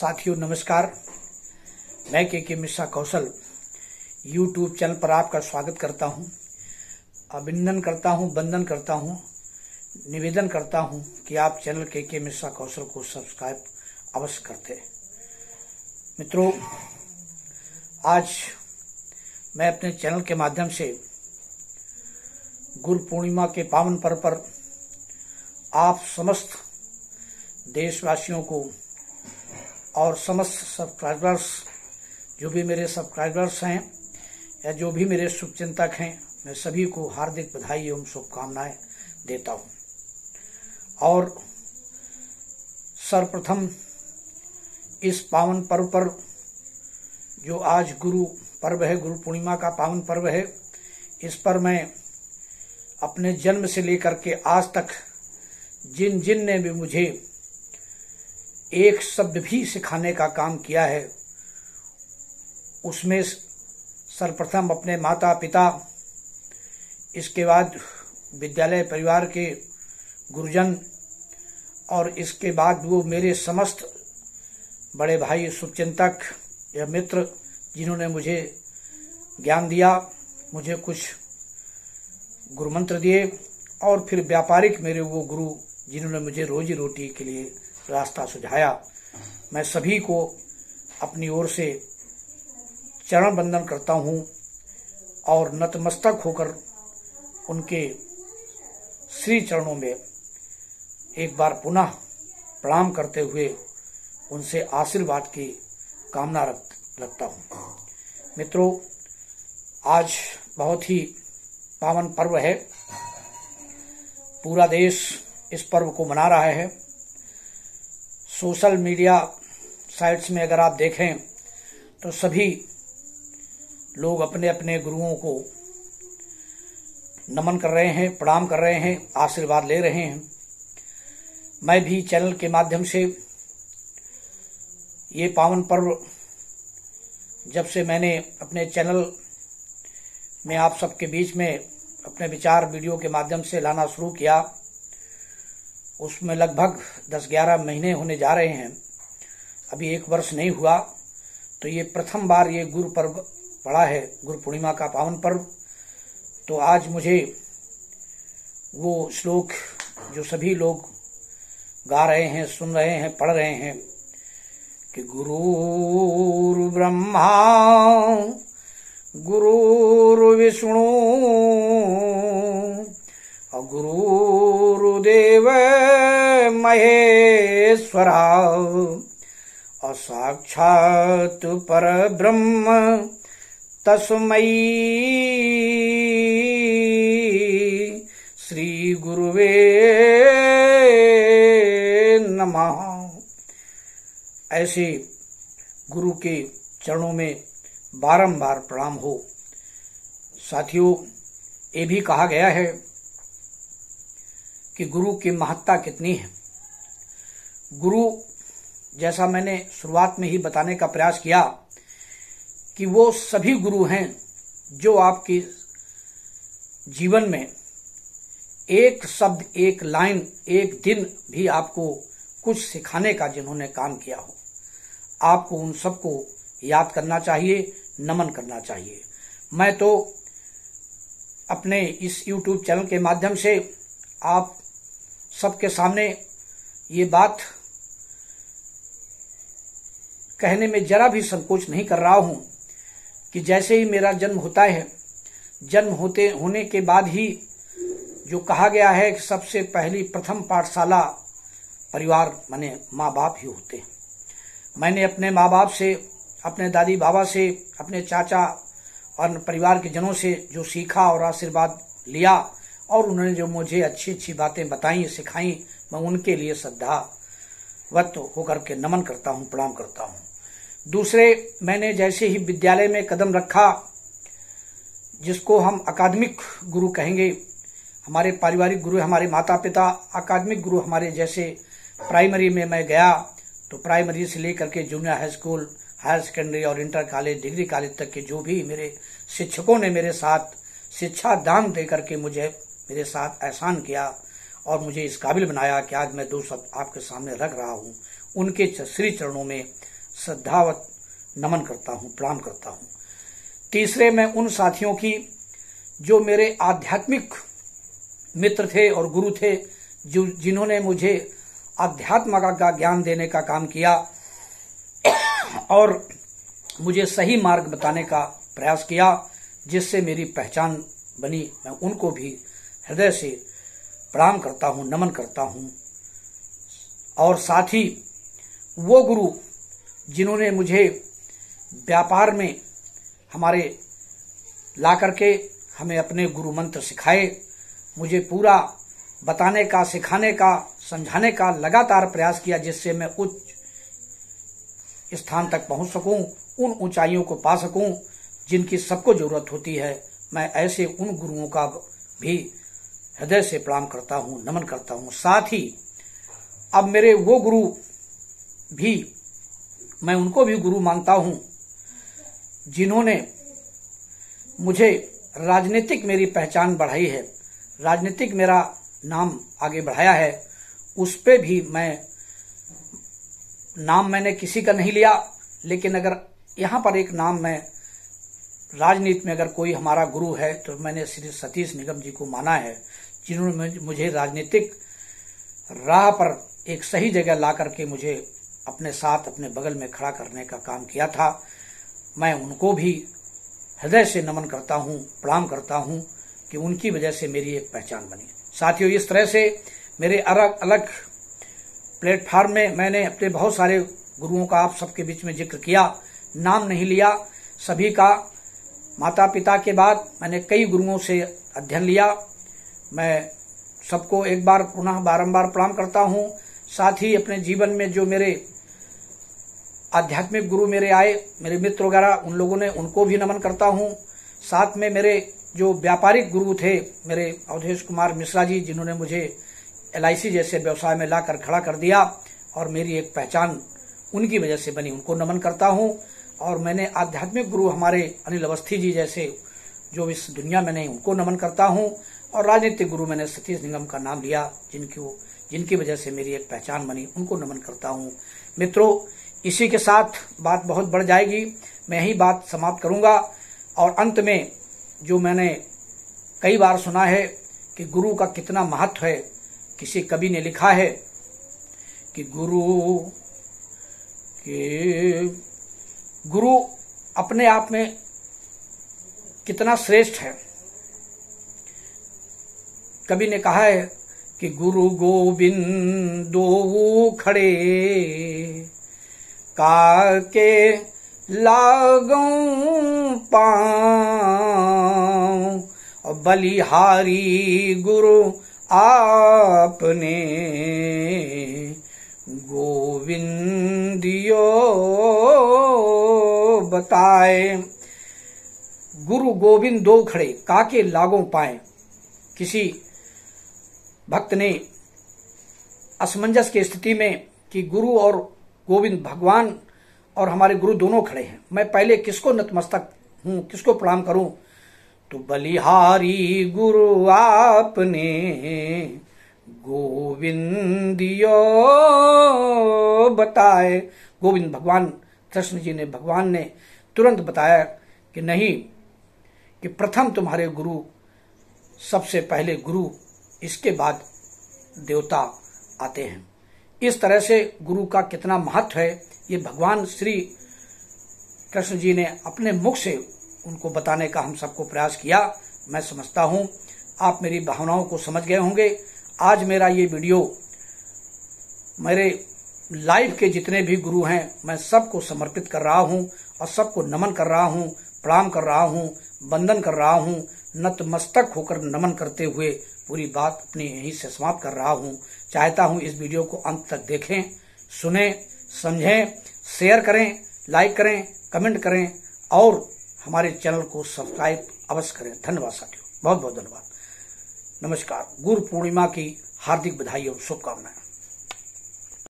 साथियों नमस्कार। मैं के मिश्रा कौशल यूट्यूब चैनल पर आपका स्वागत करता हूं। अभिनंदन करता हूं, वंदन करता हूं, निवेदन करता हूं कि आप चैनल के मिश्रा कौशल को सब्सक्राइब अवश्य करते। मित्रों, आज मैं अपने चैनल के माध्यम से गुरु पूर्णिमा के पावन पर्व पर आप समस्त देशवासियों को और समस्त सब्सक्राइबर्स, जो भी मेरे सब्सक्राइबर्स हैं या जो भी मेरे शुभचिंतक हैं, मैं सभी को हार्दिक बधाई एवं शुभकामनाएं देता हूं। और सर्वप्रथम इस पावन पर्व पर, जो आज गुरु पर्व है, गुरु पूर्णिमा का पावन पर्व है, इस पर मैं अपने जन्म से लेकर के आज तक जिन जिन ने भी मुझे एक शब्द भी सिखाने का काम किया है, उसमें सर्वप्रथम अपने माता पिता, इसके बाद विद्यालय परिवार के गुरुजन, और इसके बाद वो मेरे समस्त बड़े भाई, शुभचिंतक या मित्र जिन्होंने मुझे ज्ञान दिया, मुझे कुछ गुरु मंत्र दिए, और फिर व्यापारिक मेरे वो गुरु जिन्होंने मुझे रोजी रोटी के लिए रास्ता सुझाया। मैं सभी को अपनी ओर से चरण वंदन करता हूं और नतमस्तक होकर उनके श्री चरणों में एक बार पुनः प्रणाम करते हुए उनसे आशीर्वाद की कामना रखता हूं। मित्रों, आज बहुत ही पावन पर्व है। पूरा देश इस पर्व को मना रहा है। सोशल मीडिया साइट्स में अगर आप देखें तो सभी लोग अपने अपने गुरुओं को नमन कर रहे हैं, प्रणाम कर रहे हैं, आशीर्वाद ले रहे हैं। मैं भी चैनल के माध्यम से ये पावन पर्व, जब से मैंने अपने चैनल में आप सबके बीच में अपने विचार वीडियो के माध्यम से लाना शुरू किया, उसमें लगभग 10-11 महीने होने जा रहे हैं। अभी 1 वर्ष नहीं हुआ। तो ये प्रथम बार ये गुरु पर्व पड़ा है, गुरु पूर्णिमा का पावन पर्व। तो आज मुझे वो श्लोक जो सभी लोग गा रहे हैं, सुन रहे हैं, पढ़ रहे हैं कि गुरुर् ब्रह्मा गुरुर्विष्णु और गुरुर्देव महेश्वरा और साक्षात परब्रह्म तस्मै श्री गुरुवे नमः। ऐसे गुरु के चरणों में बारंबार प्रणाम हो। साथियों, ये भी कहा गया है कि गुरु की महत्ता कितनी है। गुरु, जैसा मैंने शुरुआत में ही बताने का प्रयास किया, कि वो सभी गुरु हैं जो आपके जीवन में एक शब्द, एक लाइन, एक दिन भी आपको कुछ सिखाने का जिन्होंने काम किया हो, आपको उन सबको याद करना चाहिए, नमन करना चाहिए। मैं तो अपने इस YouTube चैनल के माध्यम से आप सबके सामने ये बात कहने में जरा भी संकोच नहीं कर रहा हूं कि जैसे ही मेरा जन्म होता है, जन्म होने के बाद ही जो कहा गया है कि सबसे पहली प्रथम पाठशाला परिवार माने माँ बाप ही होते हैं। मैंने अपने माँ बाप से, अपने दादी बाबा से, अपने चाचा और परिवार के जनों से जो सीखा और आशीर्वाद लिया, और उन्होंने जो मुझे अच्छी अच्छी बातें बताई, सिखाई, मैं उनके लिए श्रद्धावत होकर के नमन करता हूं, प्रणाम करता हूं। दूसरे, मैंने जैसे ही विद्यालय में कदम रखा, जिसको हम अकादमिक गुरु कहेंगे, हमारे पारिवारिक गुरु, हमारे माता पिता, अकादमिक गुरु हमारे जैसे प्राइमरी में मैं गया, तो प्राइमरी से लेकर के junior high school, higher secondary और इंटर कॉलेज, डिग्री कॉलेज तक के जो भी मेरे शिक्षकों ने मेरे साथ शिक्षा दान देकर के मुझे मेरे साथ एहसान किया और मुझे इस काबिल बनाया कि आज मैं 2 शब्द आपके सामने रख रहा हूं, उनके श्री चरणों में श्रद्धावत नमन करता हूँ, प्रणाम करता हूँ। तीसरे, मैं उन साथियों की जो मेरे आध्यात्मिक मित्र थे और गुरु थे, जिन्होंने मुझे अध्यात्म का ज्ञान देने का काम किया और मुझे सही मार्ग बताने का प्रयास किया, जिससे मेरी पहचान बनी। मैं उनको भी हृदय से प्रणाम करता हूँ, नमन करता हूँ। और साथ ही वो गुरु जिन्होंने मुझे व्यापार में हमारे ला करके हमें अपने गुरु मंत्र सिखाए, मुझे पूरा बताने का, सिखाने का, समझाने का लगातार प्रयास किया, जिससे मैं उच्च स्थान तक पहुंच सकूं, उन ऊंचाइयों को पा सकूं जिनकी सबको जरूरत होती है। मैं ऐसे उन गुरुओं का भी हृदय से प्रणाम करता हूं, नमन करता हूं। साथ ही अब मेरे वो गुरु भी, मैं उनको भी गुरु मानता हूं, जिन्होंने मुझे राजनीतिक मेरी पहचान बढ़ाई है, राजनीतिक मेरा नाम आगे बढ़ाया है। उस पे भी नाम मैंने किसी का नहीं लिया, लेकिन अगर यहाँ पर एक नाम मैं राजनीति में अगर कोई हमारा गुरु है तो मैंने श्री सतीश निगम जी को माना है, जिन्होंने मुझे राजनीतिक राह पर एक सही जगह ला करके मुझे अपने साथ, अपने बगल में खड़ा करने का काम किया था। मैं उनको भी हृदय से नमन करता हूँ, प्रणाम करता हूँ कि उनकी वजह से मेरी एक पहचान बनी। साथियों, इस तरह से मेरे अलग अलग प्लेटफार्म में मैंने अपने बहुत सारे गुरुओं का आप सबके बीच में जिक्र किया, नाम नहीं लिया सभी का। माता पिता के बाद मैंने कई गुरुओं से अध्ययन लिया। मैं सबको एक बार पुनः बारंबार प्रणाम करता हूँ। साथ ही अपने जीवन में जो मेरे आध्यात्मिक गुरु मेरे आए, मेरे मित्र वगैरह, उन लोगों ने, उनको भी नमन करता हूँ। साथ में मेरे जो व्यापारिक गुरु थे, मेरे अवधेश कुमार मिश्रा जी, जिन्होंने मुझे LIC जैसे व्यवसाय में लाकर खड़ा कर दिया और मेरी एक पहचान उनकी वजह से बनी, उनको नमन करता हूँ। और मैंने आध्यात्मिक गुरु हमारे अनिल अवस्थी जी जैसे जो इस दुनिया में नहीं, उनको नमन करता हूँ। और राजनीतिक गुरु मैंने सतीश निगम का नाम लिया, जिनकी वजह से मेरी एक पहचान बनी, उनको नमन करता हूँ। मित्रों, इसी के साथ बात बहुत बढ़ जाएगी, मैं ही बात समाप्त करूंगा। और अंत में जो मैंने कई बार सुना है कि गुरु का कितना महत्व है, किसी कवि ने लिखा है कि गुरु अपने आप में कितना श्रेष्ठ है। कवि ने कहा है कि गुरु गोविंद दो खड़े, काके लागों पाँव, और बलिहारी गुरु आपने गोविंदियो बताए। गुरु गोविंद दो खड़े, काके लागों पाए। किसी भक्त ने असमंजस की स्थिति में कि गुरु और गोविंद, भगवान और हमारे गुरु दोनों खड़े हैं, मैं पहले किसको नतमस्तक हूं, किसको प्रणाम करूं? तो बलिहारी गुरु आपने गोविंदियो बताए। गोविंद भगवान कृष्ण जी ने, भगवान ने तुरंत बताया कि नहीं, कि प्रथम तुम्हारे गुरु, सबसे पहले गुरु, इसके बाद देवता आते हैं। इस तरह से गुरु का कितना महत्व है, ये भगवान श्री कृष्ण जी ने अपने मुख से उनको बताने का हम सबको प्रयास किया। मैं समझता हूं आप मेरी भावनाओं को समझ गए होंगे। आज मेरा ये वीडियो मेरे लाइव के जितने भी गुरु हैं, मैं सबको समर्पित कर रहा हूं और सबको नमन कर रहा हूं, प्रणाम कर रहा हूं, वंदन कर रहा हूं। नतमस्तक होकर नमन करते हुए पूरी बात अपनी यहीं से समाप्त कर रहा हूं। चाहता हूं इस वीडियो को अंत तक देखें, सुने, समझें, शेयर करें, लाइक करें, कमेंट करें और हमारे चैनल को सब्सक्राइब अवश्य करें। धन्यवाद साथियों, बहुत बहुत धन्यवाद। नमस्कार। गुरु पूर्णिमा की हार्दिक बधाई और शुभकामनाएं।